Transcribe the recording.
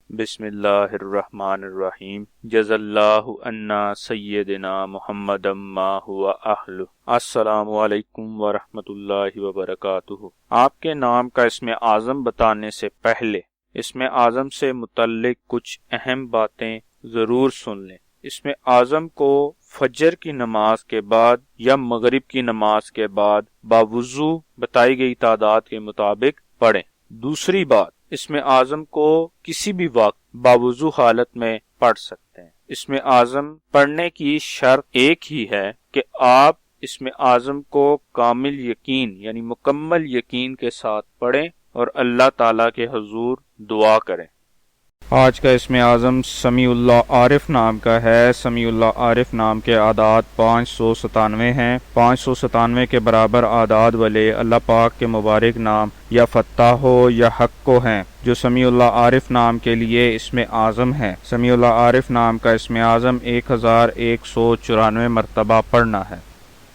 بسم اللہ الرحمن الرحیم جزا اللہ عنا سیدنا محمد ما ہوا اہلہ۔ السلام علیکم ورحمۃ اللہ وبرکاتہ۔ آپ کے نام کا اسم اعظم بتانے سے پہلے اسم اعظم سے متعلق کچھ اہم باتیں ضرور سن لیں۔ اسم اعظم کو فجر کی نماز کے بعد یا مغرب کی نماز کے بعد باوضو بتائی گئی تعداد کے مطابق پڑھیں۔ دوسری بات، اسم اعظم کو کسی بھی وقت باوضو حالت میں پڑھ سکتے ہیں۔ اسم اعظم پڑھنے کی شرط ایک ہی ہے کہ آپ اسم اعظم کو کامل یقین یعنی مکمل یقین کے ساتھ پڑھیں اور اللہ تعالیٰ کے حضور دعا کریں۔ آج کا اسم اعظم سمیع اللہ عارف نام کا ہے۔ سمیع اللہ عارف نام کے اعداد 597 ہیں۔ 597 کے برابر اعداد والے اللہ پاک کے مبارک نام یا فتح ہو یا حق کو ہیں جو سمیع اللہ عارف نام کے لیے اسم اعظم ہے۔ سمیع اللہ عارف نام کا اسم اعظم 1194 مرتبہ پڑھنا ہے۔